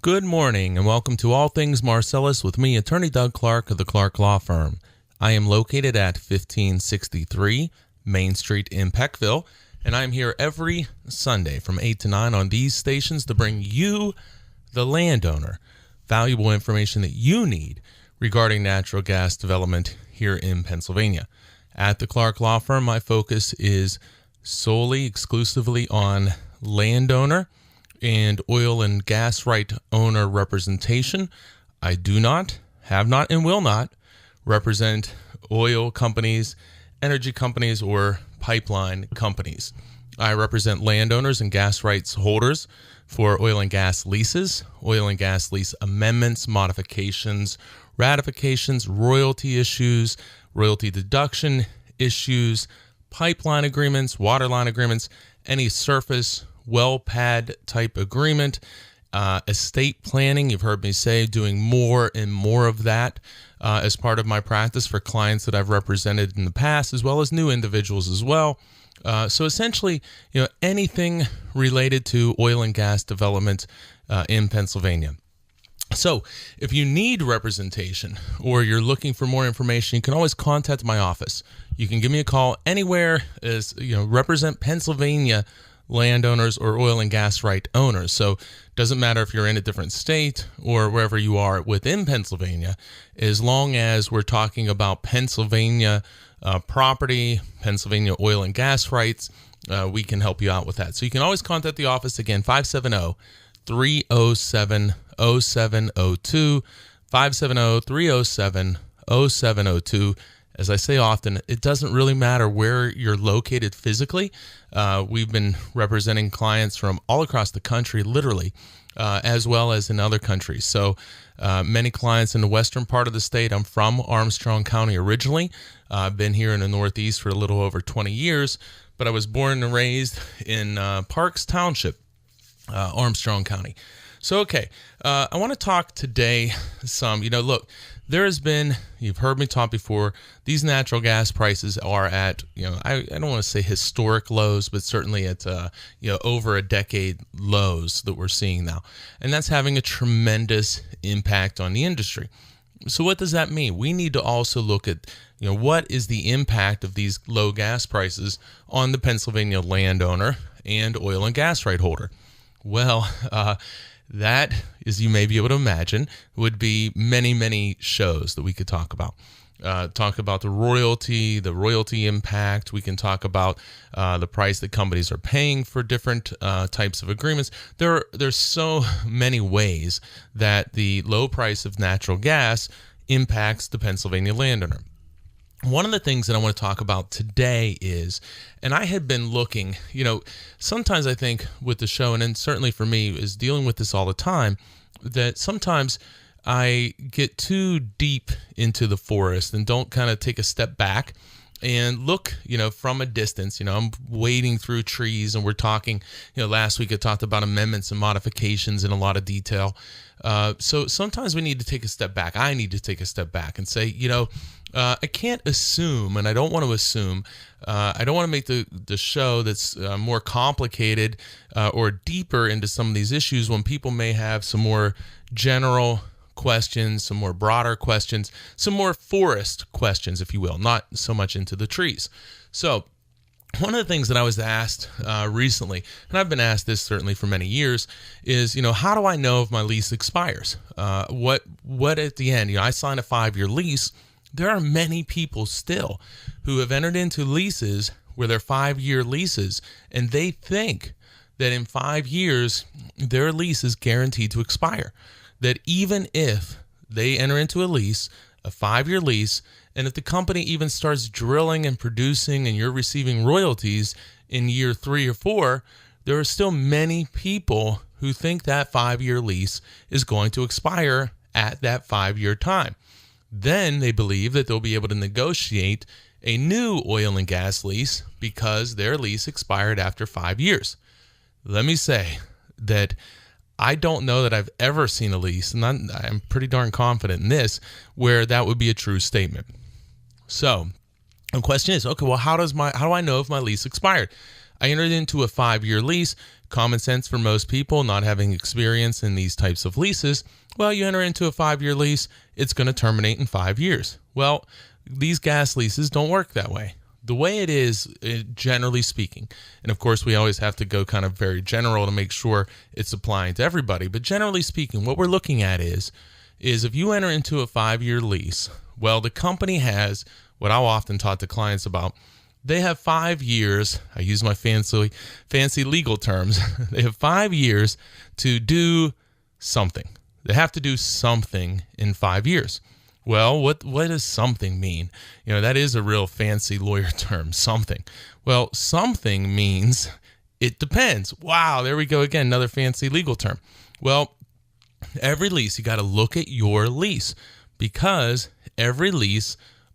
Good morning and welcome to All Things Marcellus with me, Attorney Doug Clark of the Clark Law Firm. I am located at 1563 Main Street in Peckville, and I'm here every Sunday from 8 to 9 on these stations to bring you, the landowner, valuable information that you need regarding natural gas development here in Pennsylvania. At the Clark Law Firm, my focus is exclusively on landowner and oil and gas right owner representation. I do not, have not, and will not represent oil companies, energy companies, or pipeline companies. I represent landowners and gas rights holders for oil and gas leases, oil and gas lease amendments, modifications, ratifications, royalty issues, royalty deduction issues, pipeline agreements, water line agreements, any surface well pad type agreement, estate planning. You've heard me say doing more and more of that as part of my practice for clients that I've represented in the past, as well as new individuals as well. So essentially, anything related to oil and gas development in Pennsylvania. So if you need representation or you're looking for more information, you can always contact my office. You can give me a call anywhere as represent Pennsylvania landowners or oil and gas right owners. So it doesn't matter if you're in a different state or wherever you are within Pennsylvania, as long as we're talking about Pennsylvania property, Pennsylvania oil and gas rights, we can help you out with that. So you can always contact the office again, 570-307-0702, 570-307-0702. As I say often, it doesn't really matter where you're located physically. We've been representing clients from all across the country, literally, as well as in other countries. So many clients in the western part of the state. I'm from Armstrong County originally. I've been here in the Northeast for a little over 20 years, but I was born and raised in Parks Township, Armstrong County. So, okay, I want to talk today some, look, there has been, you've heard me talk before, these natural gas prices are at, I don't want to say historic lows, but certainly at, over a decade lows that we're seeing now. And that's having a tremendous impact on the industry. So what does that mean? We need to also look at, what is the impact of these low gas prices on the Pennsylvania landowner and oil and gas right holder? Well, that, as you may be able to imagine, would be many, many shows that we could talk about. Talk about the royalty impact. We can talk about the price that companies are paying for different types of agreements. There's so many ways that the low price of natural gas impacts the Pennsylvania landowner. One of the things that I want to talk about today is, and I had been looking, sometimes I think with the show, and then certainly for me is dealing with this all the time, that sometimes I get too deep into the forest and don't kind of take a step back and look, from a distance. I'm wading through trees and we're talking, last week I talked about amendments and modifications in a lot of detail. So sometimes we need to take a step back. I need to take a step back and say, I can't assume, and I don't want to assume. I don't want to make the show that's more complicated or deeper into some of these issues when people may have some more general questions, some more broader questions, some more forest questions, if you will, not so much into the trees. So one of the things that I was asked recently, and I've been asked this certainly for many years, is, how do I know if my lease expires? What at the end? I signed a 5-year lease. There are many people still who have entered into leases where they're 5-year leases, and they think that in 5 years, their lease is guaranteed to expire. That even if they enter into a lease, a 5-year lease, and if the company even starts drilling and producing and you're receiving royalties in year 3 or 4, there are still many people who think that 5-year lease is going to expire at that 5-year time. Then they believe that they'll be able to negotiate a new oil and gas lease because their lease expired after 5 years. Let me say that I don't know that I've ever seen a lease, and I'm pretty darn confident in this, where that would be a true statement. So the question is, okay, well, how do I know if my lease expired? I entered into a 5-year lease. common sense for most people not having experience in these types of leases. Well, you enter into a 5-year lease, it's going to terminate in 5 years. Well, these gas leases don't work that way. The way it is, generally speaking, and of course we always have to go kind of very general to make sure it's applying to everybody, but generally speaking, what we're looking at is if you enter into a 5-year lease, well, the company has what I'll often talk to clients about. They have 5 years, I use my fancy legal terms, they have 5 years to do something. They have to do something in 5 years. Well, what does something mean? That is a real fancy lawyer term, something. Well, something means it depends. Wow, there we go again, another fancy legal term. Well, every lease, you got to look at your lease, because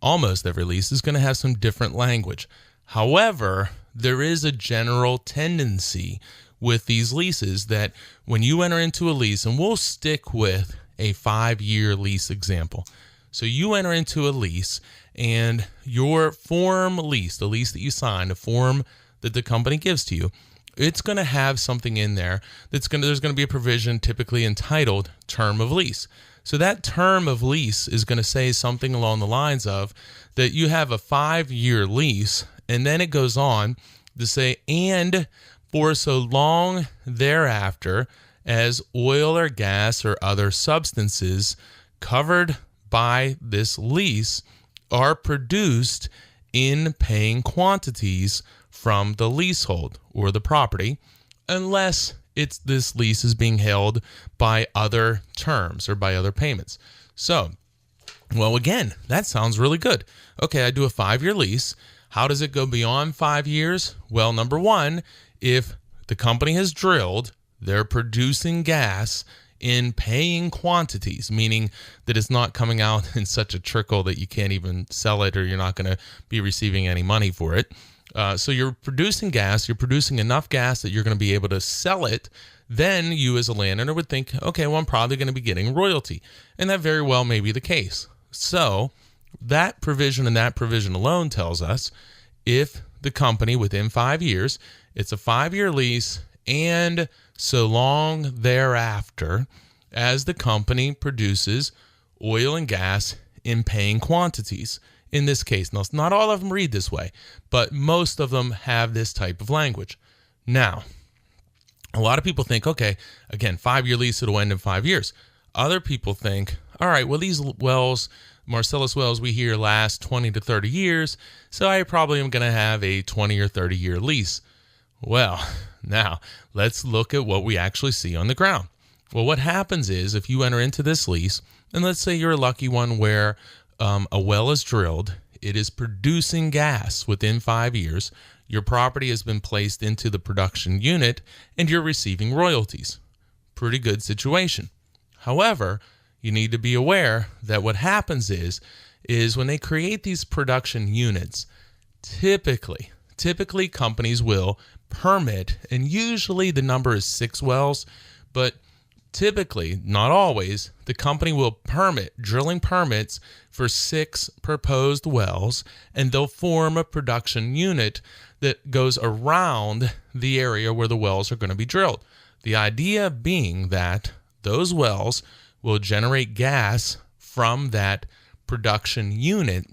almost every lease is going to have some different language. However, there is a general tendency with these leases that when you enter into a lease, and we'll stick with a 5-year lease example. So you enter into a lease, and your form lease, the lease that you sign, the form that the company gives to you, it's going to have something in there there's going to be a provision typically entitled term of lease. So that term of lease is going to say something along the lines of that you have a 5-year lease, and then it goes on to say, and for so long thereafter as oil or gas or other substances covered by this lease are produced in paying quantities from the leasehold or the property, unless this lease is being held by other terms or by other payments. So, well, again, that sounds really good. Okay, I do a 5-year lease. How does it go beyond 5 years? Well, number one, if the company has drilled, they're producing gas in paying quantities, meaning that it's not coming out in such a trickle that you can't even sell it, or you're not going to be receiving any money for it. So you're producing gas, you're producing enough gas that you're going to be able to sell it. Then you as a landowner would think, okay, well, I'm probably going to be getting royalty. And that very well may be the case. So that provision and that provision alone tells us if the company within 5 years, it's a 5-year lease, and so long thereafter as the company produces oil and gas in paying quantities. In this case, now, not all of them read this way, but most of them have this type of language. Now, a lot of people think, okay, again, 5-year lease, it'll end in 5 years. Other people think, all right, well, these wells, Marcellus wells, we hear last 20 to 30 years, so I probably am going to have a 20 or 30-year lease. Well, now, let's look at what we actually see on the ground. Well, what happens is if you enter into this lease, and let's say you're a lucky one where a well is drilled, it is producing gas within 5 years, your property has been placed into the production unit, and you're receiving royalties. Pretty good situation. However, you need to be aware that what happens is when they create these production units, typically companies will permit, and usually the number is 6 wells, but typically, not always, the company will permit drilling permits for 6 proposed wells, and they'll form a production unit that goes around the area where the wells are going to be drilled. The idea being that those wells will generate gas from that production unit.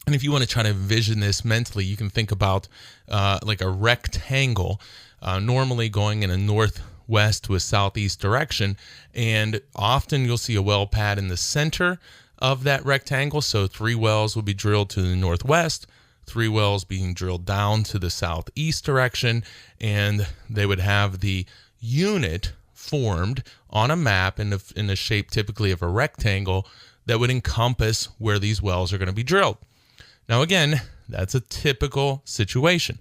And if you want to try to envision this mentally, you can think about like a rectangle, normally going in a northwest to a southeast direction. And often you'll see a well pad in the center of that rectangle. So 3 wells will be drilled to the northwest, 3 wells being drilled down to the southeast direction. And they would have the unit formed on a map in the shape typically of a rectangle that would encompass where these wells are going to be drilled. Now, again, that's a typical situation.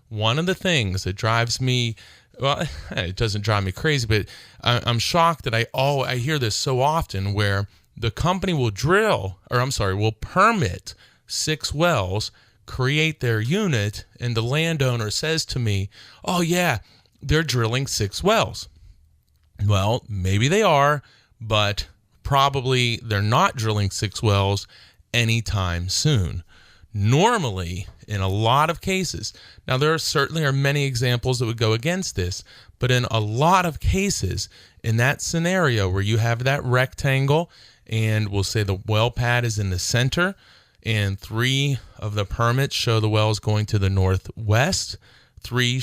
One of the things that drives me, well, it doesn't drive me crazy, but I'm shocked that I hear this so often where the company will will permit 6 wells, create their unit, and the landowner says to me, oh yeah, they're drilling 6 wells. Well, maybe they are, but probably they're not drilling 6 wells anytime soon. Normally, in a lot of cases, now there certainly are many examples that would go against this, But in a lot of cases, in that scenario where you have that rectangle and we'll say the well pad is in the center and 3 of the permits show the wells going to the northwest, 3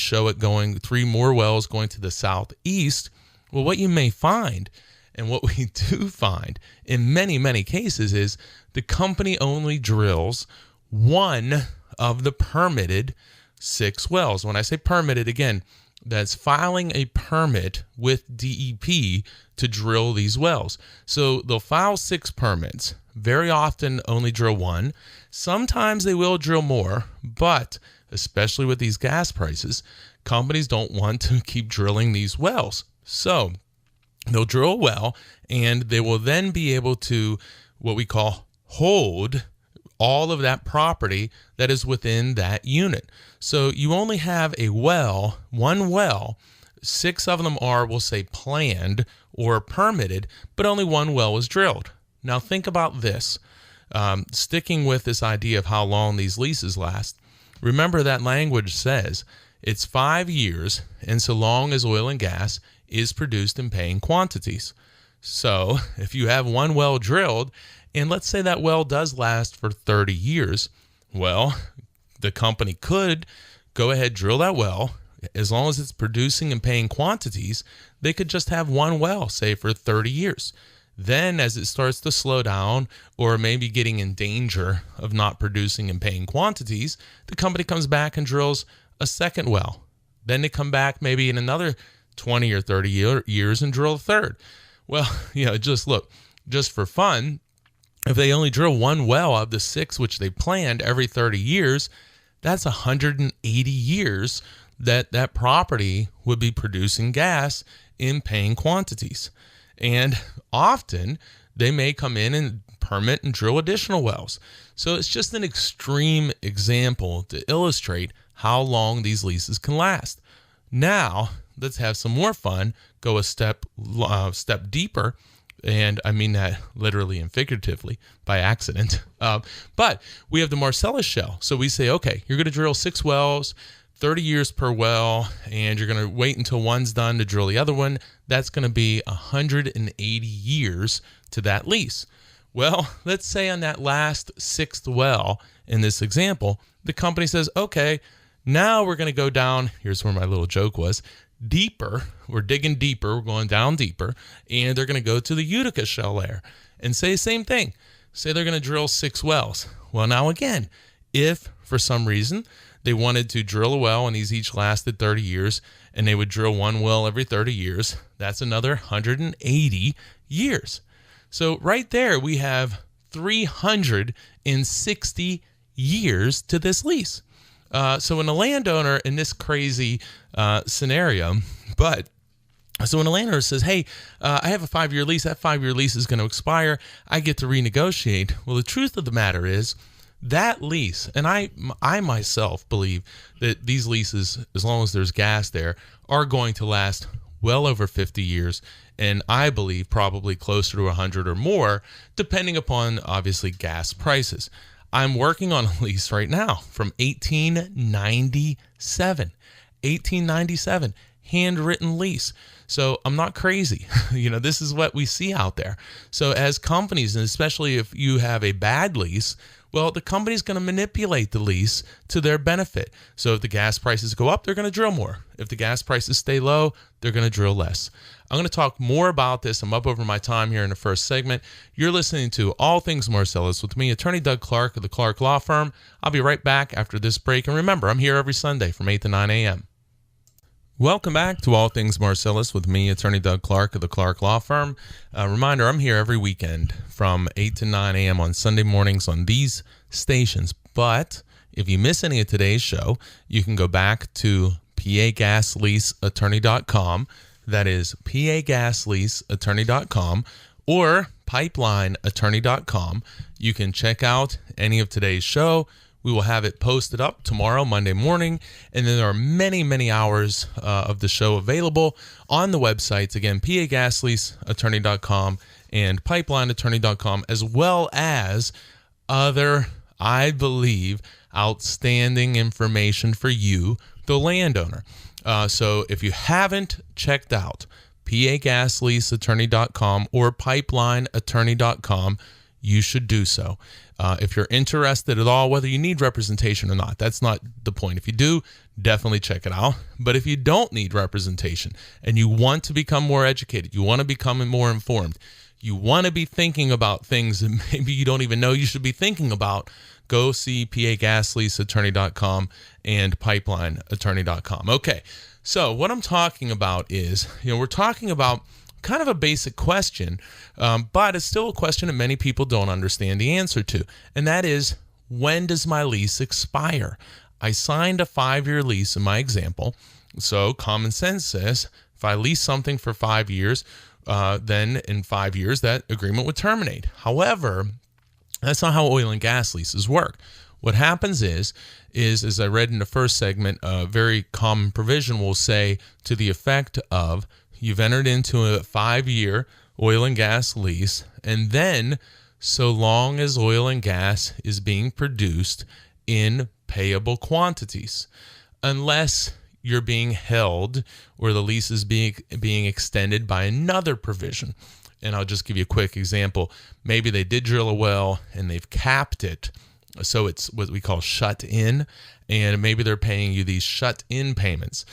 more wells going to the southeast. Well, what you may find, and what we do find in many, many cases, is the company only drills 1 of the permitted 6 wells. When I say permitted, again, that's filing a permit with DEP to drill these wells. So they'll file 6 permits, very often only drill 1. Sometimes they will drill more, but especially with these gas prices, companies don't want to keep drilling these wells. So they'll drill a well, and they will then be able to, what we call, hold all of that property that is within that unit. So you only have one well, 6 of them are, we'll say, planned or permitted, but only 1 well was drilled. Now think about this, sticking with this idea of how long these leases last. Remember that language says it's 5 years, and so long as oil and gas is produced in paying quantities. So if you have 1 well drilled, and let's say that well does last for 30 years, well, the company could go ahead, drill that well. As long as it's producing and paying quantities, they could just have 1 well, say, for 30 years. Then as it starts to slow down or maybe getting in danger of not producing and paying quantities, the company comes back and drills a 2nd well. Then they come back maybe in another 20 or 30 years and drill a 3rd. Well, just for fun, if they only drill 1 well of the 6 which they planned every 30 years, that's 180 years that property would be producing gas in paying quantities. And often they may come in and permit and drill additional wells. So it's just an extreme example to illustrate how long these leases can last. Now, let's have some more fun, go a step deeper. And I mean that literally and figuratively by accident. But we have the Marcellus shale. So we say, okay, you're going to drill 6 wells, 30 years per well, and you're going to wait until one's done to drill the other one. That's going to be 180 years to that lease. Well, let's say on that last 6th well in this example, the company says, okay, now we're going to go down. Here's where my little joke was. Deeper. We're digging deeper. We're going down deeper. And they're going to go to the Utica shale layer and say the same thing. Say they're going to drill 6 wells. Well, now again, if for some reason they wanted to drill a well and these each lasted 30 years and they would drill 1 well every 30 years, that's another 180 years. So right there we have 360 years to this lease. So when a landowner in this crazy scenario, so when a landowner says, hey, I have a 5-year lease, that 5-year lease is going to expire, I get to renegotiate. Well, the truth of the matter is that lease, and I myself believe that these leases, as long as there's gas there, are going to last well over 50 years. And I believe probably closer to 100 or more, depending upon obviously gas prices. I'm working on a lease right now from 1897, handwritten lease. So I'm not crazy. This is what we see out there. So as companies, and especially if you have a bad lease, well, the company's going to manipulate the lease to their benefit. So if the gas prices go up, they're going to drill more. If the gas prices stay low, they're going to drill less. I'm going to talk more about this. I'm up over my time here in the first segment. You're listening to All Things Marcellus with me, Attorney Doug Clark of the Clark Law Firm. I'll be right back after this break. And remember, I'm here every Sunday from 8 to 9 a.m. Welcome back to All Things Marcellus with me, Attorney Doug Clark of the Clark Law Firm. Reminder, I'm here every weekend from 8 to 9 a.m. on Sunday mornings on these stations. But if you miss any of today's show, you can go back to pagasleaseattorney.com. That is pagasleaseattorney.com or pipelineattorney.com. You can check out any of today's show. We will have it posted up tomorrow, Monday morning. And then there are many, many hours of the show available on the websites. Again, pagasleaseattorney.com and pipelineattorney.com, as well as other, I believe, outstanding information for you, the landowner. So if you haven't checked out pagasleaseattorney.com or pipelineattorney.com, you should do so. If you're interested at all, whether you need representation or not, that's not the point. If you do, definitely check it out. But if you don't need representation and you want to become more educated, you want to become more informed, you want to be thinking about things that maybe you don't even know you should be thinking about, go see pagasleaseattorney.com and pipelineattorney.com. Okay, so what I'm talking about is, we're talking about kind of a basic question, but it's still a question that many people don't understand the answer to, and that is, when does my lease expire? I signed a 5-year lease in my example, so common sense says if I lease something for 5 years, then in 5 years that agreement would terminate. However, that's not how oil and gas leases work. What happens is as I read in the first segment, a very common provision will say to the effect of, you've entered into a 5-year oil and gas lease, and then so long as oil and gas is being produced in payable quantities, unless you're being held or the lease is being extended by another provision. And I'll just give you a quick example. Maybe they did drill a well and they've capped it, so it's what we call shut in, and maybe they're paying you these shut in payments,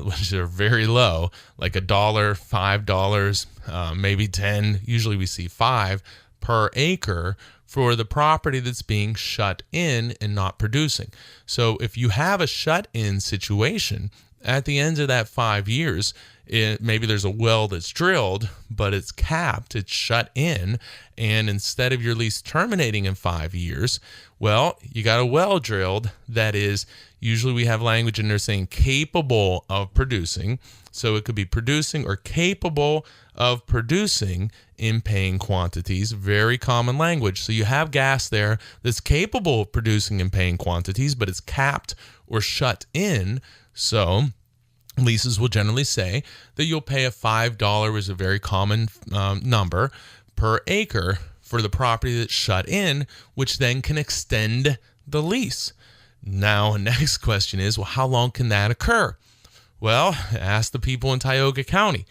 which are very low, like $1, $5, maybe 10. Usually we see 5 per acre for the property that's being shut in and not producing. So if you have a shut in situation, at the end of that 5 years, maybe there's a well that's drilled, but it's capped, it's shut in, and instead of your lease terminating in 5 years, well, you got a well drilled that is, usually we have language in there saying capable of producing, so it could be producing or capable of producing in paying quantities, very common language. So you have gas there that's capable of producing in paying quantities, but it's capped or shut in. So leases will generally say that you'll pay a $5 is a very common number per acre for the property that's shut in, which then can extend the lease. Now, the next question is, well, how long can that occur? Well, ask the people in Tioga County.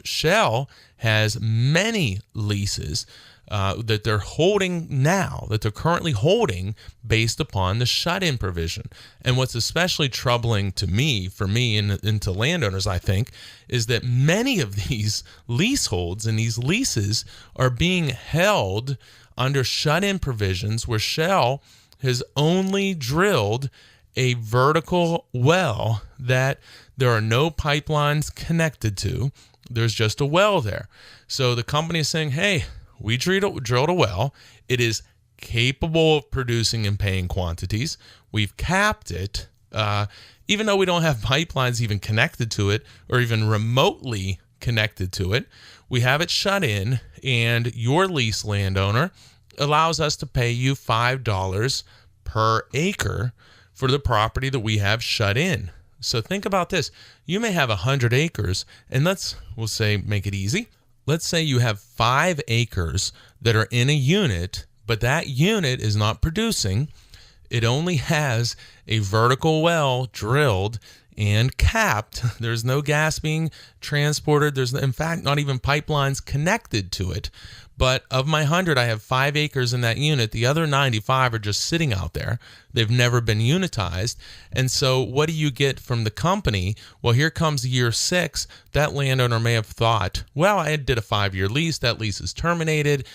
Shell has many leases that they're holding now, that they're currently holding based upon the shut-in provision. And what's especially troubling to me, and to landowners, I think, is that many of these leaseholds and these leases are being held under shut-in provisions where Shell has only drilled a vertical well that there are no pipelines connected to. There's just a well there. So the company is saying, hey, we drilled a well. It is capable of producing and paying quantities. We've capped it, even though we don't have pipelines even connected to it or even remotely connected to it. We have it shut in, and your lease landowner allows us to pay you $5 per acre for the property that we have shut in. So think about this. You may have 100 acres, and we'll say, make it easy. Let's say you have 5 acres that are in a unit, but that unit is not producing. It only has a vertical well drilled and capped. There's no gas being transported. There's, in fact, not even pipelines connected to it. But of my 100, I have 5 acres in that unit. The other 95 are just sitting out there. They've never been unitized. And so what do you get from the company? Well, here comes year 6. That landowner may have thought, well, I did a 5-year lease. That lease is terminated.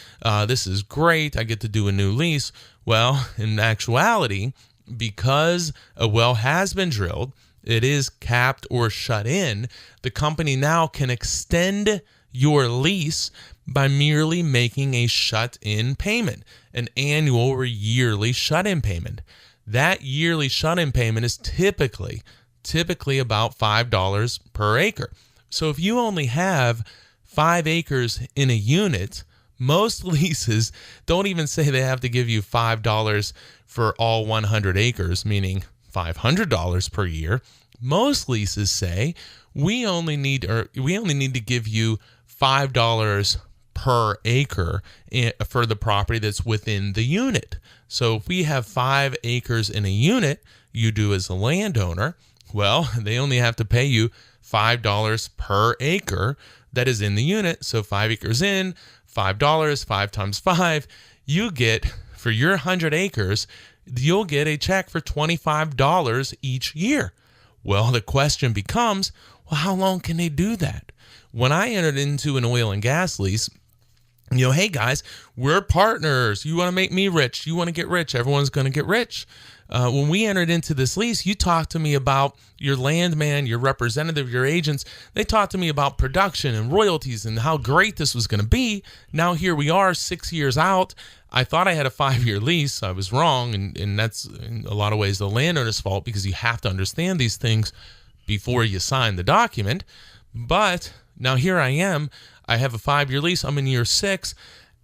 This is great. I get to do a new lease. Well, in actuality, because a well has been drilled, it is capped or shut in, the company now can extend your lease by merely making a shut-in payment, an annual or yearly shut-in payment. That yearly shut-in payment is typically about $5 per acre. So if you only have 5 acres in a unit, most leases don't even say they have to give you $5 for all 100 acres, meaning $500 per year. Most leases say we only need to give you $5 per acre for the property that's within the unit. So if we have 5 acres in a unit, you do as a landowner, Well, they only have to pay you $5 per acre that is in the unit. So 5 acres in, $5, 5 times 5, you get, for your 100 acres, you'll get a check for $25 each year. Well, the question becomes, well, how long can they do that? When I entered into an oil and gas lease, hey guys, we're partners. You want to make me rich. You want to get rich. Everyone's going to get rich. When we entered into this lease, you talked to me about your landman, your representative, your agents. They talked to me about production and royalties and how great this was going to be. Now here we are 6 years out. I thought I had a 5-year lease. I was wrong. And that's in a lot of ways the landowner's fault, because you have to understand these things before you sign the document. But now here I am. I have a 5-year lease. I'm in year 6.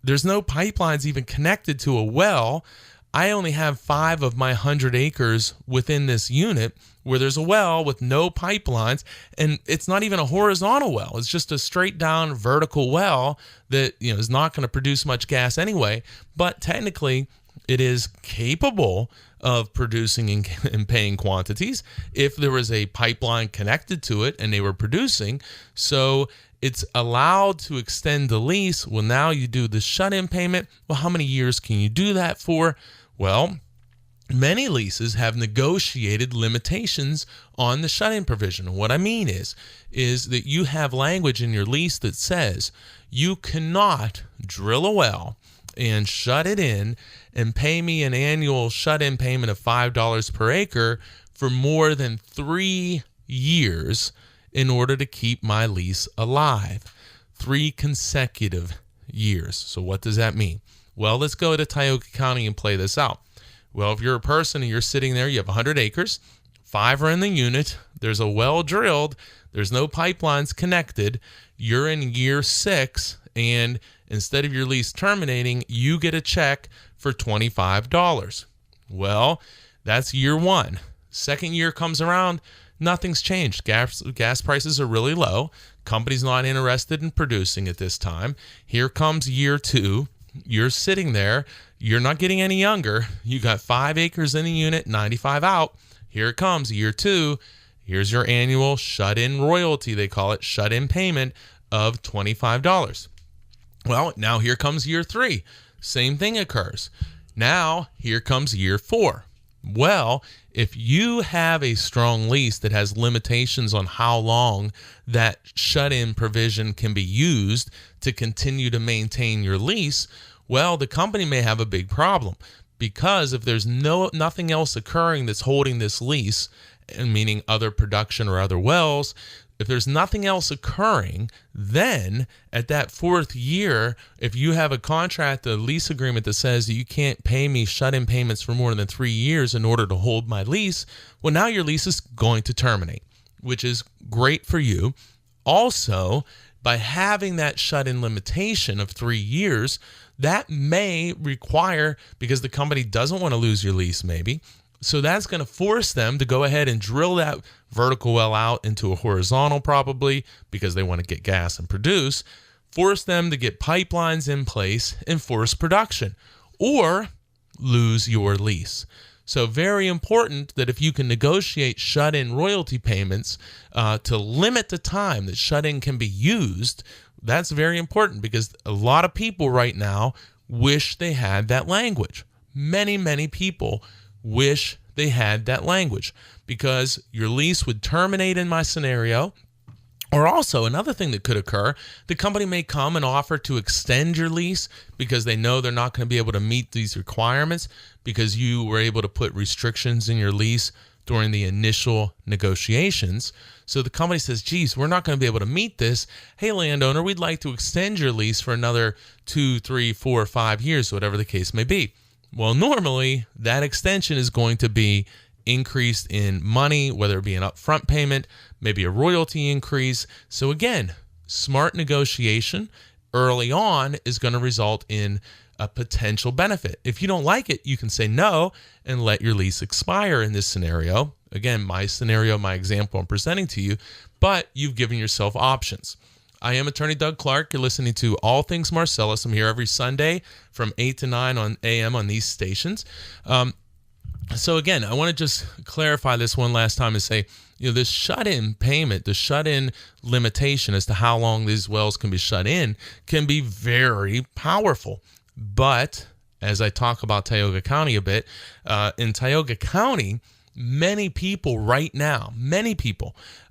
There's no pipelines even connected to a well. I only have 5 of my 100 acres within this unit where there's a well with no pipelines, and it's not even a horizontal well. It's just a straight down vertical well that is not going to produce much gas anyway, but technically it is capable of producing and paying quantities if there was a pipeline connected to it and they were producing. So it's allowed to extend the lease. Well, now you do the shut-in payment. Well, how many years can you do that for? Well, many leases have negotiated limitations on the shut-in provision. And what I mean is that you have language in your lease that says you cannot drill a well and shut it in and pay me an annual shut-in payment of $5 per acre for more than 3 years in order to keep my lease alive. 3 consecutive years. So what does that mean? Well, let's go to Tioga County and play this out. Well, if you're a person and you're sitting there, you have 100 acres, 5 are in the unit, there's a well drilled, there's no pipelines connected, you're in year 6, and instead of your lease terminating, you get a check for $25. Well, that's year 1. Second year comes around, nothing's changed. Gas prices are really low. Company's not interested in producing at this time. Here comes year 2. You're sitting there. You're not getting any younger. You got 5 acres in the unit, 95 out. Here it comes, year 2. Here's your annual shut-in royalty. They call it shut-in payment of $25. Well, now here comes year 3. Same thing occurs. Now, here comes year 4. Well, if you have a strong lease that has limitations on how long that shut-in provision can be used to continue to maintain your lease, well, the company may have a big problem, because if there's nothing else occurring that's holding this lease, and meaning other production or other wells, if there's nothing else occurring, then at that 4th year, if you have a contract, a lease agreement that says that you can't pay me shut-in payments for more than 3 years in order to hold my lease, well, now your lease is going to terminate, which is great for you. Also, by having that shut-in limitation of 3 years, that may require, because the company doesn't want to lose your lease maybe, so that's going to force them to go ahead and drill that vertical well out into a horizontal, probably because they want to get gas and produce, force them to get pipelines in place and force production, or lose your lease. So very important that if you can negotiate shut-in royalty payments to limit the time that shut-in can be used, that's very important, because a lot of people right now wish they had that language. Many, many people wish they had that language, because your lease would terminate in my scenario. Or also, another thing that could occur, the company may come and offer to extend your lease because they know they're not going to be able to meet these requirements because you were able to put restrictions in your lease during the initial negotiations. So the company says, geez, we're not going to be able to meet this. Hey, landowner, we'd like to extend your lease for another 2, 3, 4, 5 years, whatever the case may be. Well, normally that extension is going to be increased in money, whether it be an upfront payment, maybe a royalty increase. So again, smart negotiation early on is going to result in a potential benefit. If you don't like it, you can say no and let your lease expire in this scenario. Again, my scenario, my example I'm presenting to you, but you've given yourself options. I am attorney Doug Clark. You're listening to All Things Marcellus. I'm here every Sunday from 8 to 9 on AM on these stations. So again, I want to just clarify this one last time and say, this shut-in payment, the shut-in limitation as to how long these wells can be shut in can be very powerful. But as I talk about Tioga County a bit, in Tioga County, many people right now,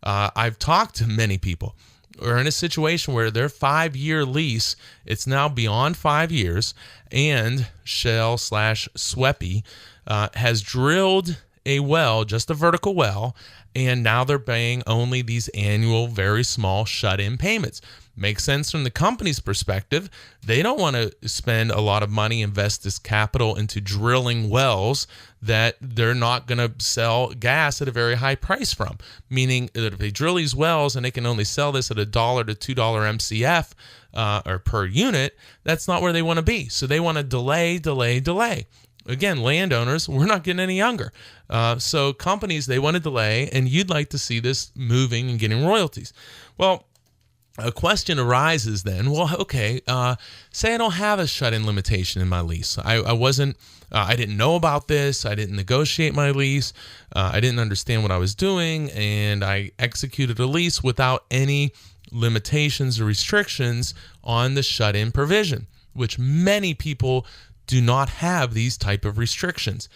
I've talked to many people, are in a situation where their 5-year lease, it's now beyond 5 years, and Shell/Sweppy has drilled a well, just a vertical well, and now they're paying only these annual, very small shut-in payments. Makes sense from the company's perspective. They don't want to spend a lot of money, invest this capital into drilling wells that they're not going to sell gas at a very high price from. Meaning that if they drill these wells and they can only sell this at $1 to $2 MCF or per unit, that's not where they want to be. So they want to delay. Again, landowners, we're not getting any younger. So companies, they want to delay, and you'd like to see this moving and getting royalties. Well, a question arises then, say I don't have a shut-in limitation in my lease. I didn't know about this. I didn't negotiate my lease. I didn't understand what I was doing, and I executed a lease without any limitations or restrictions on the shut-in provision, which many people do not have these type of restrictions,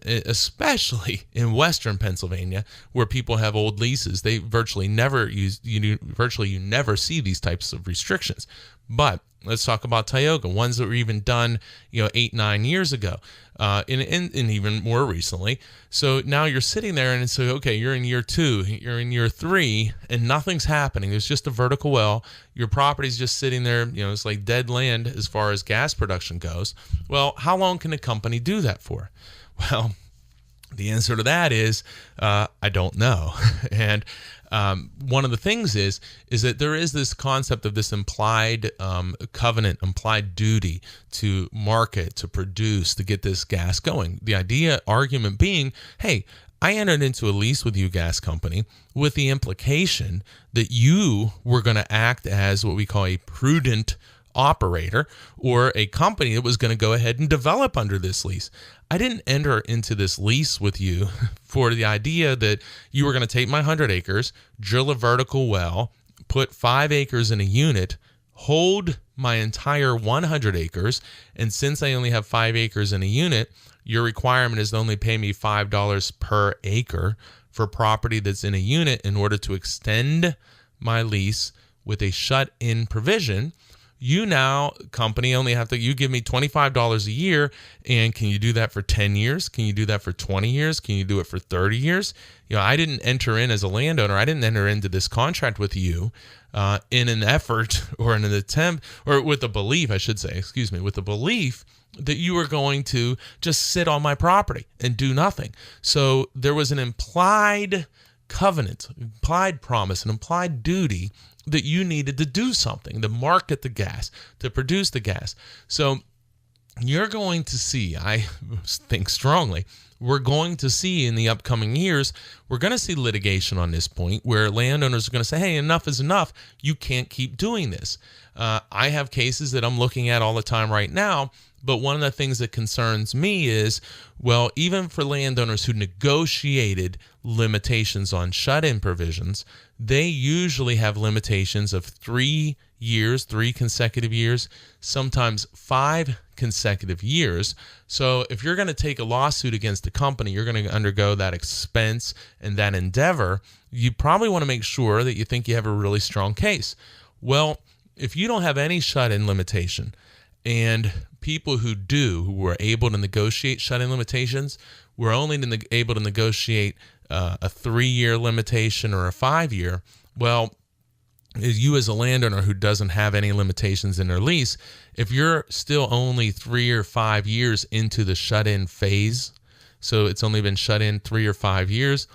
especially in Western Pennsylvania, where people have old leases. They virtually never you never see these types of restrictions. But let's talk about Tioga, ones that were even done, 8-9 years ago, and even more recently. So now you're sitting there and it's okay, you're in year 2, you're in year 3, and nothing's happening. There's just a vertical well. Your property's just sitting there, it's like dead land as far as gas production goes. Well, how long can a company do that for? Well, the answer to that is I don't know. And one of the things is that there is this concept of this implied covenant, implied duty to market, to produce, to get this gas going. The argument being, hey, I entered into a lease with you, gas company, with the implication that you were going to act as what we call a prudent operator, or a company that was going to go ahead and develop under this lease. I didn't enter into this lease with you for the idea that you were going to take my 100 acres, drill a vertical well, put 5 acres in a unit, hold my entire 100 acres, and since I only have 5 acres in a unit, your requirement is to only pay me $5 per acre for property that's in a unit in order to extend my lease with a shut-in provision. You now, company, you give me $25 a year, and can you do that for 10 years? Can you do that for 20 years? Can you do it for 30 years? I didn't enter in as a landowner. I didn't enter into this contract with you in an effort or in an attempt, or with the belief, with the belief that you were going to just sit on my property and do nothing. So there was an implied covenant, implied promise, an implied duty that you needed to do something, to market the gas, to produce the gas. So you're going to see, I think strongly, we're going to see in the upcoming years, we're going to see litigation on this point where landowners are going to say, hey, enough is enough. You can't keep doing this. I have cases that I'm looking at all the time right now, but one of the things that concerns me is, well, even for landowners who negotiated limitations on shut-in provisions, they usually have limitations of 3 years, 3 consecutive years, sometimes 5 consecutive years. So if you're going to take a lawsuit against a company, you're going to undergo that expense and that endeavor. You probably want to make sure that you think you have a really strong case. Well, if you don't have any shut-in limitation, and people who were able to negotiate shut-in limitations, were only able to negotiate a 3-year limitation or a 5-year, well, you as a landowner who doesn't have any limitations in their lease, if you're still only 3 or 5 years into the shut-in phase, so it's only been shut in 3 or 5 years,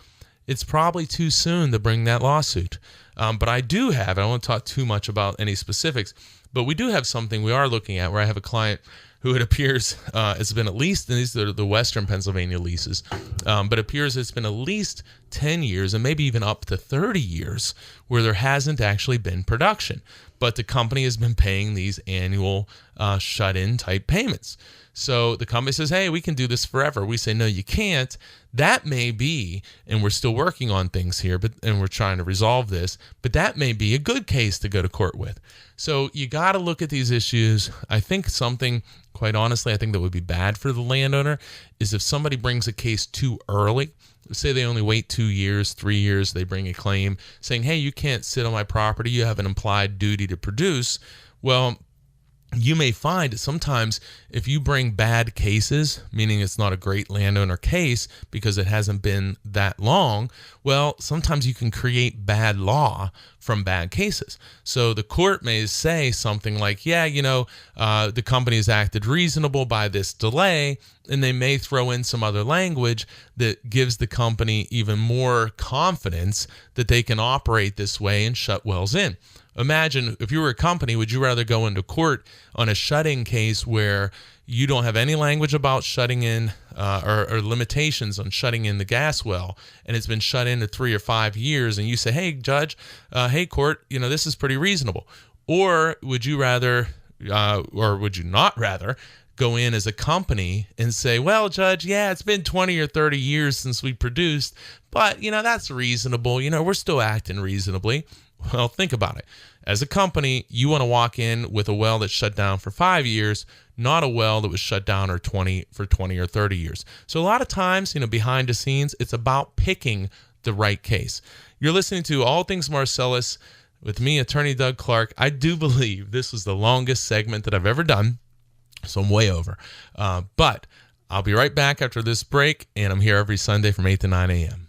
it's probably too soon to bring that lawsuit. But I do have, I don't want to talk too much about any specifics, but we do have something we are looking at where I have a client who it appears it's been at least, and these are the Western Pennsylvania leases, but appears it's been at least 10 years and maybe even up to 30 years where there hasn't actually been production. But the company has been paying these annual shut-in type payments. So the company says, hey, we can do this forever. We say, no, you can't. That may be, and we're still working on things here, and we're trying to resolve this, but that may be a good case to go to court with. So you got to look at these issues. I think something, quite honestly, I think that would be bad for the landowner is if somebody brings a case too early. Say they only wait 2 years, 3 years, they bring a claim saying, hey, you can't sit on my property. You have an implied duty to produce. Well, you may find sometimes if you bring bad cases, meaning it's not a great landowner case because it hasn't been that long, well, sometimes you can create bad law from bad cases. So the court may say something like, yeah, the company has acted reasonable by this delay, and they may throw in some other language that gives the company even more confidence that they can operate this way and shut wells in. Imagine if you were a company, would you rather go into court on a shut-in case where you don't have any language about shutting in or limitations on shutting in the gas well, and it's been shut in to 3 or 5 years, and you say, hey, judge, hey, court, this is pretty reasonable? Or would you rather, or would you not rather, go in as a company and say, well, judge, yeah, it's been 20 or 30 years since we produced, but, that's reasonable. We're still acting reasonably. Well, think about it. As a company, you want to walk in with a well that's shut down for 5 years, not a well that was shut down for 20 or 30 years. So a lot of times, behind the scenes, it's about picking the right case. You're listening to All Things Marcellus with me, Attorney Doug Clark. I do believe this was the longest segment that I've ever done, so I'm way over. But I'll be right back after this break, and I'm here every Sunday from 8 to 9 a.m.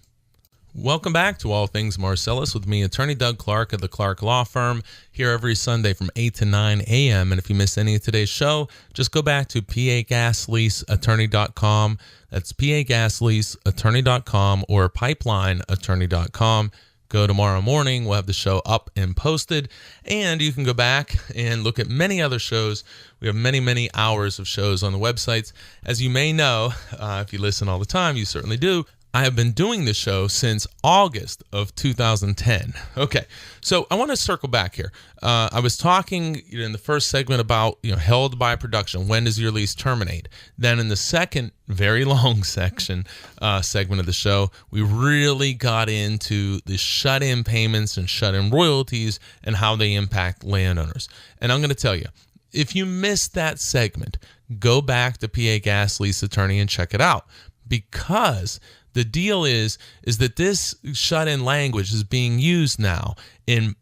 Welcome back to All Things Marcellus with me, Attorney Doug Clark of the Clark Law Firm, here every Sunday from 8 to 9 a.m. And if you missed any of today's show, just go back to pagasleaseattorney.com. That's pagasleaseattorney.com or pipelineattorney.com. Go tomorrow morning. We'll have the show up and posted. And you can go back and look at many other shows. We have many, many hours of shows on the websites. As you may know, if you listen all the time, you certainly do, I have been doing this show since August of 2010. Okay, so I want to circle back here. I was talking in the first segment about held by production. When does your lease terminate? Then in the second, very long segment of the show, we really got into the shut-in payments and shut-in royalties and how they impact landowners. And I'm going to tell you, if you missed that segment, go back to PA Gas Lease Attorney and check it out, because the deal is that this shut-in language is being used now in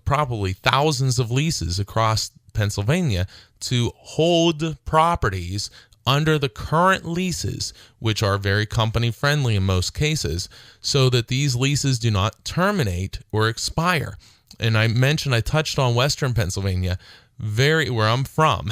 probably thousands of leases across Pennsylvania to hold properties under the current leases, which are very company-friendly in most cases, so that these leases do not terminate or expire. And I touched on Western Pennsylvania, where I'm from,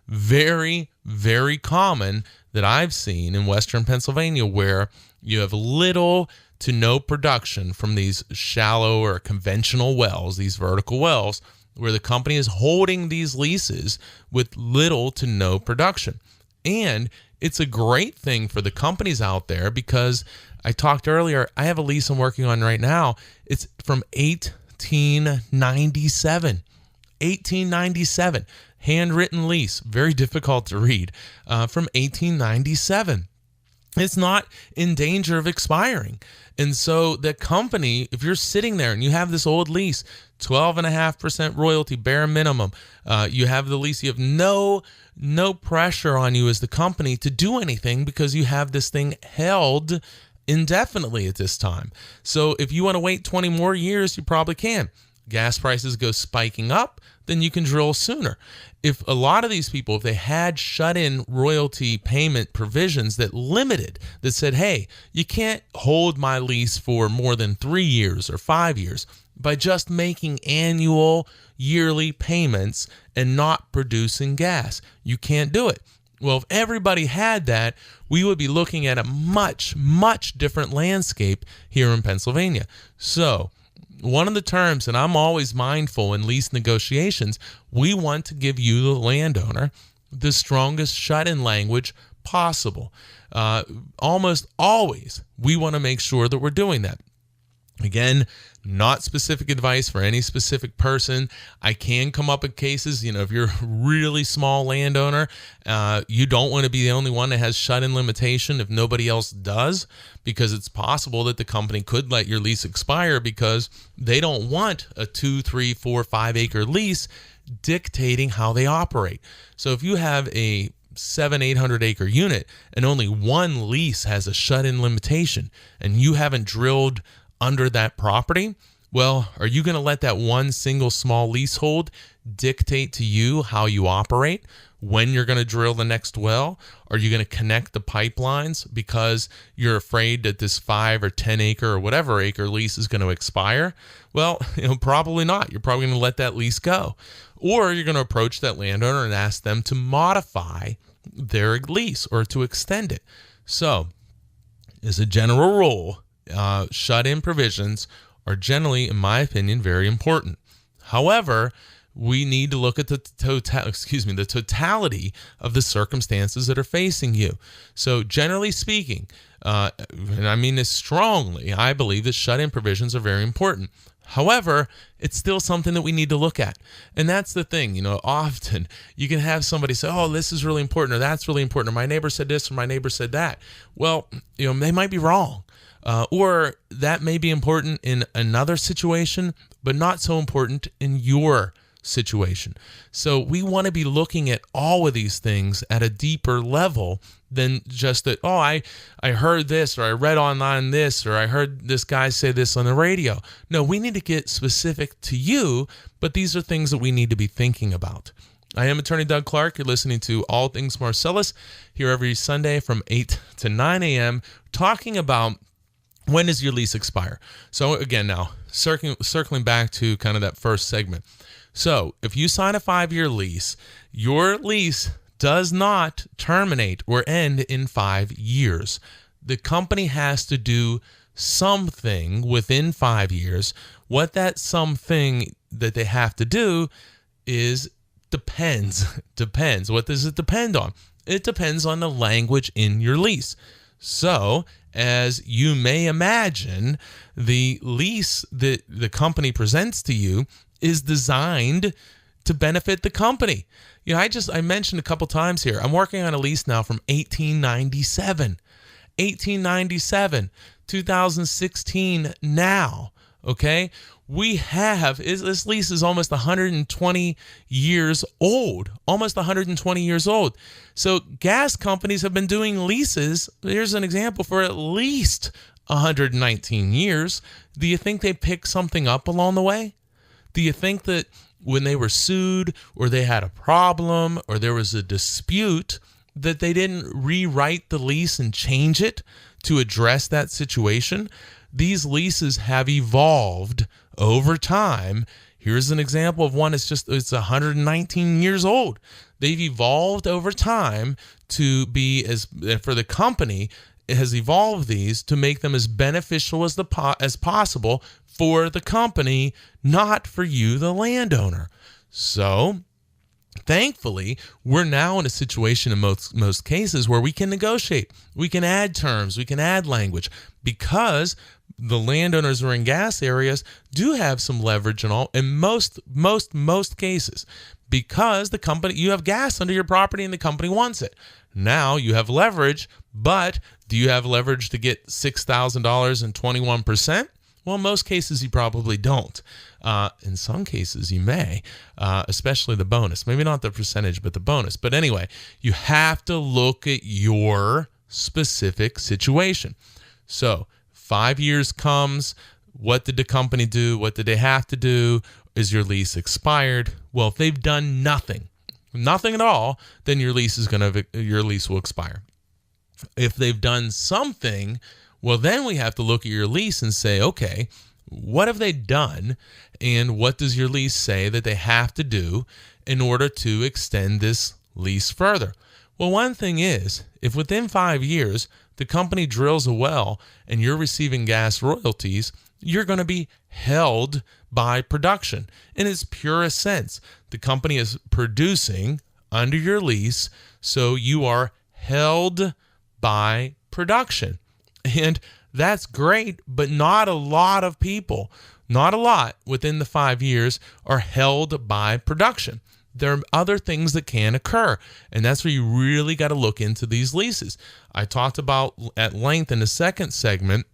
very, very common that I've seen in Western Pennsylvania, where you have little to no production from these shallow or conventional wells, these vertical wells, where the company is holding these leases with little to no production. And it's a great thing for the companies out there, because I talked earlier, I have a lease I'm working on right now. It's from 1897. 1897. Handwritten lease, very difficult to read, from 1897. It's not in danger of expiring. And so the company, if you're sitting there and you have this old lease, 12.5% royalty, bare minimum, you have the lease, you have no pressure on you as the company to do anything, because you have this thing held indefinitely at this time. So if you want to wait 20 more years, you probably can. Gas prices go spiking up, then you can drill sooner. If a lot of these people, if they had shut-in royalty payment provisions that said, hey, you can't hold my lease for more than 3 years or 5 years by just making annual, yearly payments and not producing gas. You can't do it. Well, if everybody had that, we would be looking at a much, much different landscape here in Pennsylvania. So one of the terms, and I'm always mindful in lease negotiations, we want to give you, the landowner, the strongest shut-in language possible. Almost always, we want to make sure that we're doing that. Again, not specific advice for any specific person. I can come up with cases, if you're a really small landowner, you don't want to be the only one that has shut-in limitation if nobody else does, because it's possible that the company could let your lease expire because they don't want a 2, 3, 4, 5 acre lease dictating how they operate. So if you have a 700-800 acre unit and only one lease has a shut-in limitation and you haven't drilled under that property, well, are you going to let that one single small leasehold dictate to you how you operate, when you're going to drill the next well? Are you going to connect the pipelines because you're afraid that this 5 or 10 acre or whatever acre lease is going to expire? Well, probably not. You're probably going to let that lease go. Or you're going to approach that landowner and ask them to modify their lease or to extend it. So, as a general rule, shut-in provisions are generally, in my opinion, very important. However, we need to look at the totality of the circumstances that are facing you. So generally speaking, and I mean this strongly, I believe that shut-in provisions are very important. However, it's still something that we need to look at. And that's the thing, often you can have somebody say, oh, this is really important, or that's really important, or my neighbor said this, or my neighbor said that. Well, they might be wrong. Or that may be important in another situation, but not so important in your situation. So we want to be looking at all of these things at a deeper level than just that, oh, I heard this, or I read online this, or I heard this guy say this on the radio. No, we need to get specific to you, but these are things that we need to be thinking about. I am Attorney Doug Clark. You're listening to All Things Marcellus here every Sunday from 8 to 9 a.m. talking about when does your lease expire. So again, now circling back to kind of that first segment. So if you sign a 5-year lease, your lease does not terminate or end in 5 years. The company has to do something within 5 years. What that something that they have to do is depends. What does it depend on? It depends on the language in your lease. So, as you may imagine, the lease that the company presents to you is designed to benefit the company. I mentioned a couple times here, I'm working on a lease now from 1897, 2016 now, okay? This lease is almost 120 years old, So gas companies have been doing leases, here's an example, for at least 119 years. Do you think they picked something up along the way? Do you think that when they were sued or they had a problem or there was a dispute that they didn't rewrite the lease and change it to address that situation? These leases have evolved over time. Here's an example of one. It's 119 years old. They've evolved over time to be for the company, it has evolved these to make them as beneficial as possible for the company, not for you, the landowner. So, thankfully, we're now in a situation in most cases where we can negotiate. We can add terms. We can add language because the landowners who are in gas areas do have some leverage in most cases, because the company, you have gas under your property and the company wants it. Now you have leverage, but do you have leverage to get $6,000 and 21%? Well, in most cases, you probably don't. In some cases, you may, especially the bonus. Maybe not the percentage, but the bonus. But anyway, you have to look at your specific situation. So 5 years comes. What did the company do? What did they have to do? Is your lease expired? Well, if they've done nothing at all, then your lease will expire. If they've done something, well, then we have to look at your lease and say, okay, what have they done? And what does your lease say that they have to do in order to extend this lease further? Well, one thing is, if within 5 years, the company drills a well and you're receiving gas royalties, you're going to be held by production in its purest sense. The company is producing under your lease, so you are held by production. And that's great, but not a lot of people, not a lot within the 5 years are held by production. There are other things that can occur, and that's where you really got to look into these leases. I talked about at length in the second segment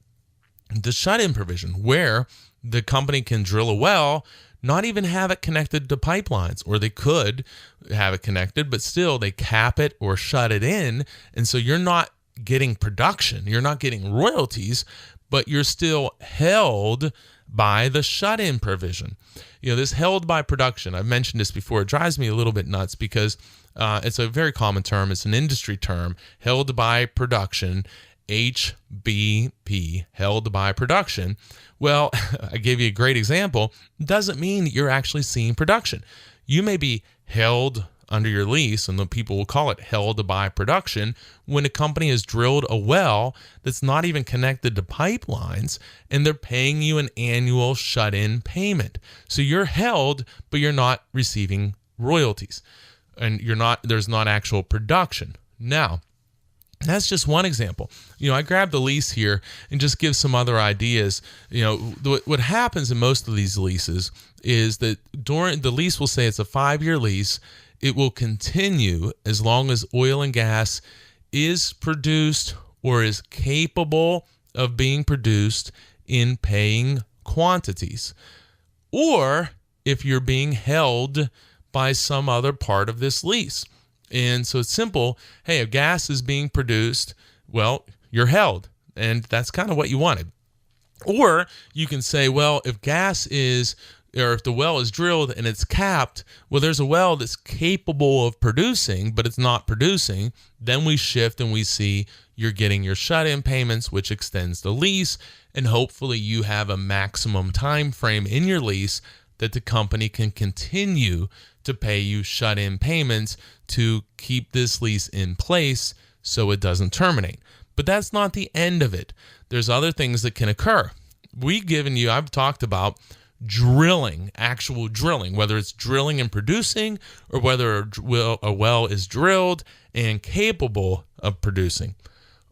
the shut-in provision, where the company can drill a well, not even have it connected to pipelines, or they could have it connected, but still they cap it or shut it in, and so you're not getting production, you're not getting royalties, but you're still held by the shut-in provision. This held by production, I've mentioned this before, it drives me a little bit nuts because it's a very common term. It's an industry term, held by production, HBP, held by production. Well, I gave you a great example. Doesn't mean that you're actually seeing production. You may be held under your lease, and the people will call it held by production, when a company has drilled a well that's not even connected to pipelines, and they're paying you an annual shut-in payment. So you're held, but you're not receiving royalties, and there's not actual production. Now, that's just one example. I grabbed the lease here and just give some other ideas. What happens in most of these leases is that during the lease will say it's a 5-year lease. It will continue as long as oil and gas is produced or is capable of being produced in paying quantities, or if you're being held by some other part of this lease. And so it's simple. Hey, if gas is being produced, well, you're held, and that's kind of what you wanted. Or you can say, well, if if the well is drilled and it's capped, well, there's a well that's capable of producing, but it's not producing. Then we shift and we see you're getting your shut-in payments, which extends the lease, and hopefully you have a maximum time frame in your lease that the company can continue to pay you shut-in payments to keep this lease in place so it doesn't terminate. But that's not the end of it. There's other things that can occur. I've talked about drilling, actual drilling, whether it's drilling and producing or whether a well is drilled and capable of producing.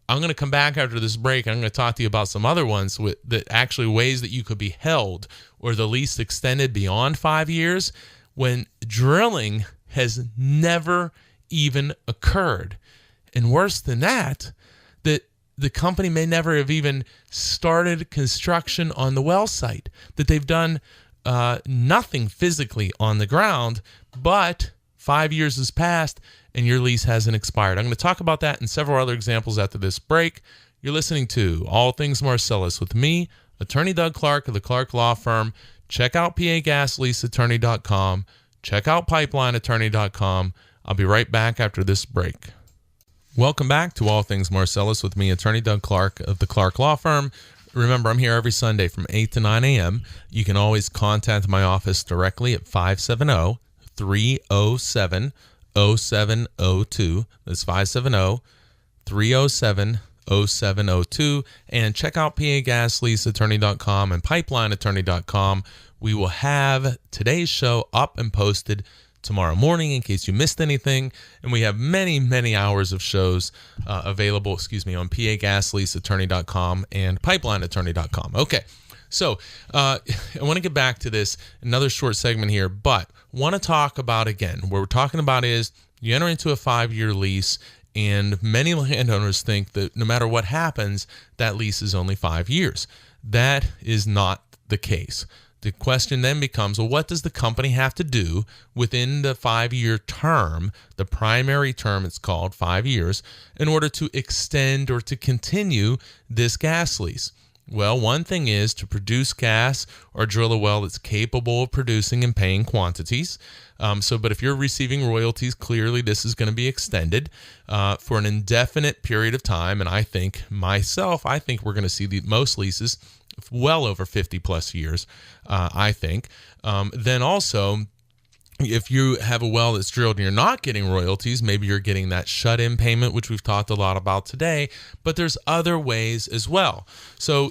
I'm going to come back after this break. I'm going to talk to you about some other ones that actually ways that you could be held or the lease extended beyond 5 years when drilling has never even occurred. And worse than that, that the company may never have even started construction on the well site, that they've done nothing physically on the ground, but 5 years has passed and your lease hasn't expired. I'm going to talk about that and several other examples after this break. You're listening to All Things Marcellus with me, Attorney Doug Clark of the Clark Law Firm. Check out pagasleaseattorney.com. Check out pipelineattorney.com. I'll be right back after this break. Welcome back to All Things Marcellus with me, Attorney Doug Clark of the Clark Law Firm. Remember, I'm here every Sunday from 8 to 9 a.m. You can always contact my office directly at 570-307-0702. That's 570-307-0702. And check out pagasleaseattorney.com and pipelineattorney.com. We will have today's show up and posted tomorrow morning in case you missed anything, and we have many hours of shows available on pagasleaseattorney.com and pipelineattorney.com. Okay, so I want to get back to this, another short segment here, but want to talk about, again, what we're talking about is you enter into a 5-year lease, and many landowners think that no matter what happens, that lease is only 5 years. That is not the case. The question then becomes, well, what does the company have to do within the 5-year term, the primary term it's called, 5 years, in order to extend or to continue this gas lease? Well, one thing is to produce gas or drill a well that's capable of producing and paying quantities. But if you're receiving royalties, clearly this is going to be extended for an indefinite period of time. And I think we're going to see most leases well over 50 plus years, I think. Then also, If you have a well that's drilled and you're not getting royalties, maybe you're getting that shut-in payment, which we've talked a lot about today, but there's other ways as well. So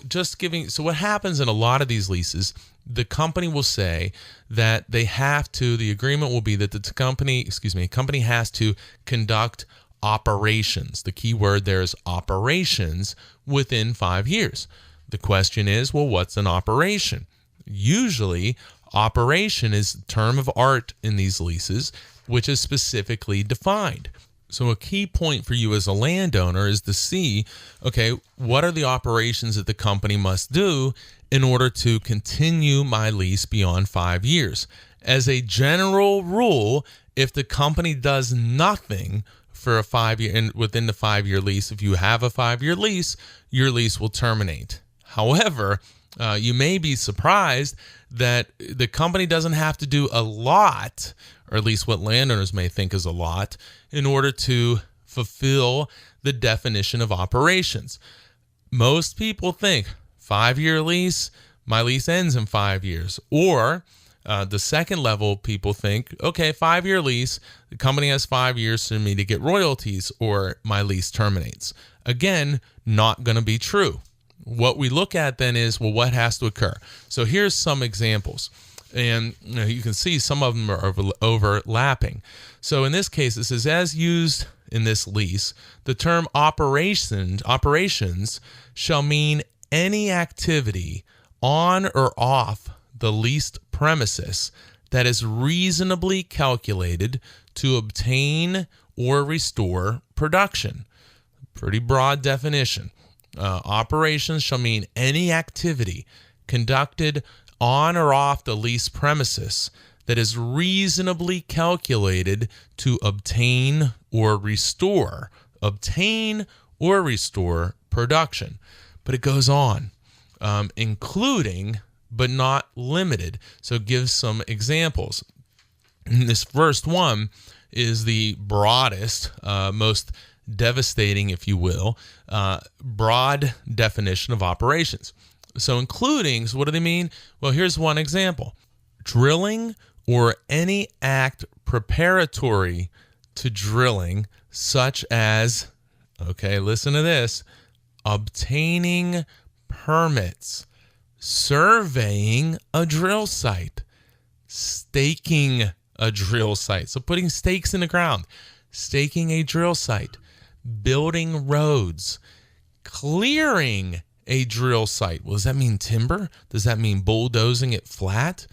what happens in a lot of these leases, the company will say that the agreement will be that the company has to conduct operations. The key word there is operations within 5 years. The question is, well, what's an operation? Usually, operation is a term of art in these leases, which is specifically defined. So a key point for you as a landowner is to see, okay, what are the operations that the company must do in order to continue my lease beyond 5 years? As a general rule, if the company does nothing for a 5 year, and within the 5 year lease, if you have a 5 year lease, your lease will terminate. However, you may be surprised that the company doesn't have to do a lot, or at least what landowners may think is a lot, in order to fulfill the definition of operations. Most people think 5 year lease, my lease ends in 5 years. Or the second level people think, okay, 5 year lease, the company has 5 years for me to get royalties or my lease terminates. Again, not going to be true. What we look at then is, well, what has to occur? So here's some examples. And you can see some of them are overlapping. So in this case, it says, as used in this lease, the term operations shall mean any activity on or off the leased premises that is reasonably calculated to obtain or restore production. Pretty broad definition. Operations shall mean any activity conducted on or off the leased premises that is reasonably calculated to obtain or restore production. But it goes on, including but not limited. So it gives some examples. This first one is the broadest, most devastating, if you will, broad definition of operations. So including, so what do they mean? Well, here's one example. Drilling or any act preparatory to drilling, such as, okay, listen to this, obtaining permits, surveying a drill site, staking a drill site. So putting stakes in the ground, staking a drill site, building roads, clearing a drill site. Well, does that mean timber? Does that mean bulldozing it flat?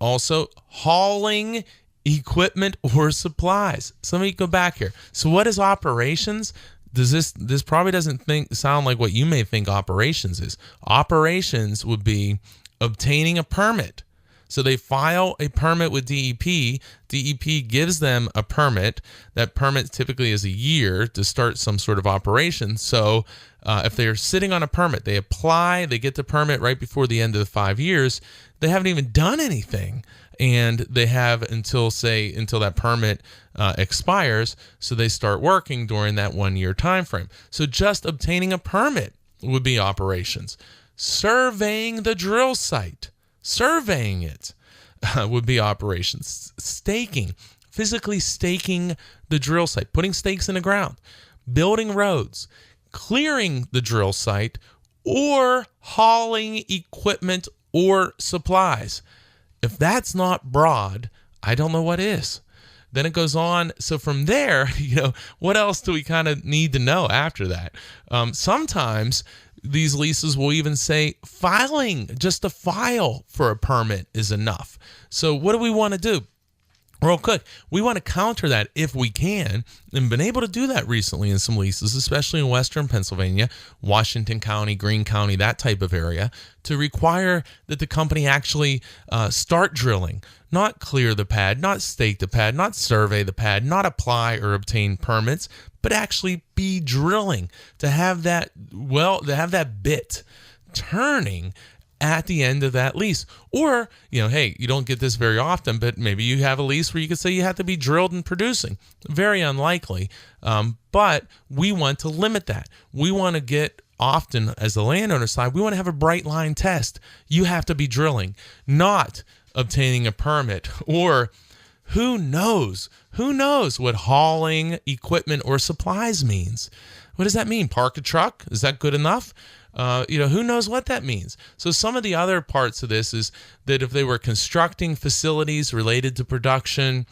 Also, hauling equipment or supplies. So let me go back here. So what is operations? This probably doesn't sound like what you may think operations is. Operations would be obtaining a permit. So they file a permit with DEP. DEP gives them a permit. That permit typically is a year to start some sort of operation. So if they're sitting on a permit, they apply, they get the permit right before the end of the 5 years. They haven't even done anything. And they have until that permit expires. So they start working during that 1 year time frame. So just obtaining a permit would be operations. Surveying the drill site. Surveying it would be operations. Staking, physically staking the drill site, putting stakes in the ground, building roads, clearing the drill site, or hauling equipment or supplies. If that's not broad, I don't know what is. Then it goes on. So from there, what else do we kind of need to know after that? Sometimes these leases will even say filing, just to file for a permit is enough. So what do we want to do? Real quick, we want to counter that if we can, and been able to do that recently in some leases, especially in Western Pennsylvania, Washington County, Greene County, that type of area, to require that the company actually start drilling, not clear the pad, not stake the pad, not survey the pad, not apply or obtain permits, but actually be drilling, to have that bit turning at the end of that lease. Or, hey, you don't get this very often, but maybe you have a lease where you could say you have to be drilled and producing. Very unlikely. But we want to limit that. We want to get, often as the landowner side, we want to have a bright line test. You have to be drilling, not obtaining a permit. Or who knows what hauling equipment or supplies means? What does that mean? Park a truck? Is that good enough? Who knows what that means? So some of the other parts of this is that if they were constructing facilities related to production,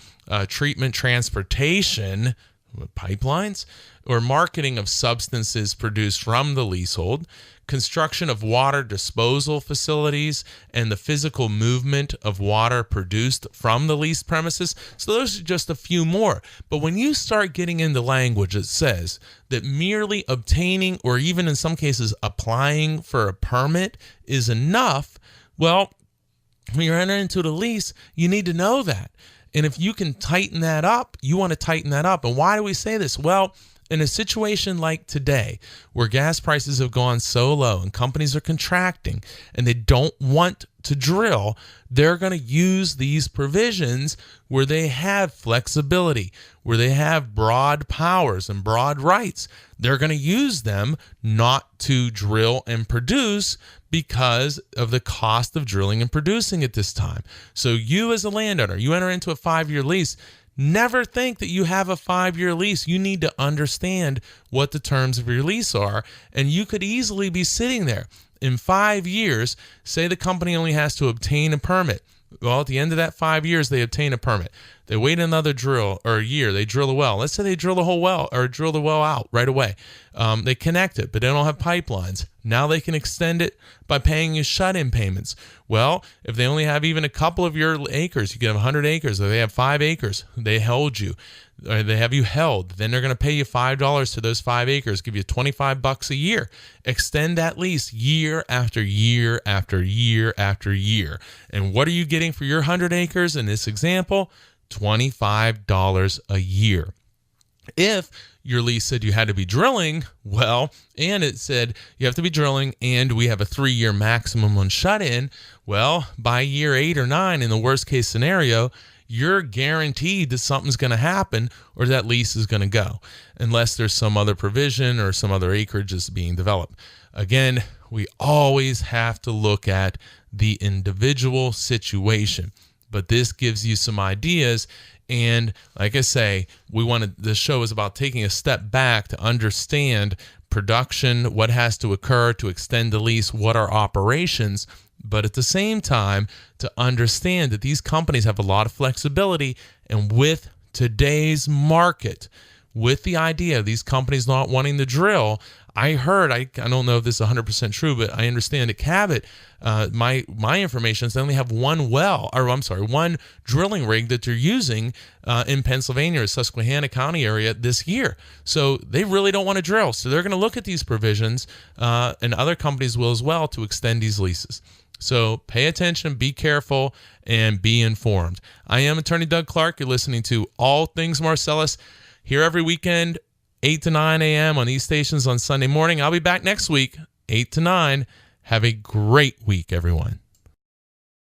treatment, transportation, pipelines, or marketing of substances produced from the leasehold, construction of water disposal facilities, and the physical movement of water produced from the leased premises. So those are just a few more. But when you start getting into language that says that merely obtaining, or even in some cases applying for a permit is enough, well, when you're entering into the lease, you need to know that. And if you can tighten that up, you want to tighten that up. And why do we say this? Well, in a situation like today, where gas prices have gone so low and companies are contracting and they don't want to drill, they're going to use these provisions where they have flexibility, where they have broad powers and broad rights. They're going to use them not to drill and produce because of the cost of drilling and producing at this time. So you as a landowner, you enter into a 5-year lease. Never think that you have a 5-year lease. You need to understand what the terms of your lease are, and you could easily be sitting there in 5 years. Say the company only has to obtain a permit. Well, at the end of that 5 years, they obtain a permit. They wait another drill or a year. They drill a well. Let's say they drill the whole well or drill the well out right away. They connect it, but they don't have pipelines. Now they can extend it by paying you shut-in payments. Well, if they only have even a couple of your acres, you can have 100 acres, or they have 5 acres, they held you, or they have you held, then they're going to pay you $5 to those 5 acres, give you $25 a year. Extend that lease year after year after year after year. And what are you getting for your 100 acres in this example? $25 a year. If your lease said you had to be drilling, well, and it said you have to be drilling and we have a 3-year maximum on shut-in, well, by year 8 or 9, in the worst case scenario, you're guaranteed that something's going to happen or that lease is going to go, unless there's some other provision or some other acreage is being developed. Again, we always have to look at the individual situation, but this gives you some ideas. And like I say, this show is about taking a step back to understand production, what has to occur to extend the lease, what are operations, but at the same time to understand that these companies have a lot of flexibility. And with today's market, with the idea of these companies not wanting to drill, I heard, I don't know if this is 100% true, but I understand at Cabot, my information is they only have one drilling rig that they're using in Pennsylvania or Susquehanna County area this year. So they really don't want to drill. So they're going to look at these provisions, and other companies will as well, to extend these leases. So pay attention, be careful, and be informed. I am Attorney Doug Clark. You're listening to All Things Marcellus here every weekend, 8 to 9 a.m. on these stations on Sunday morning. I'll be back next week, 8 to 9. Have a great week, everyone.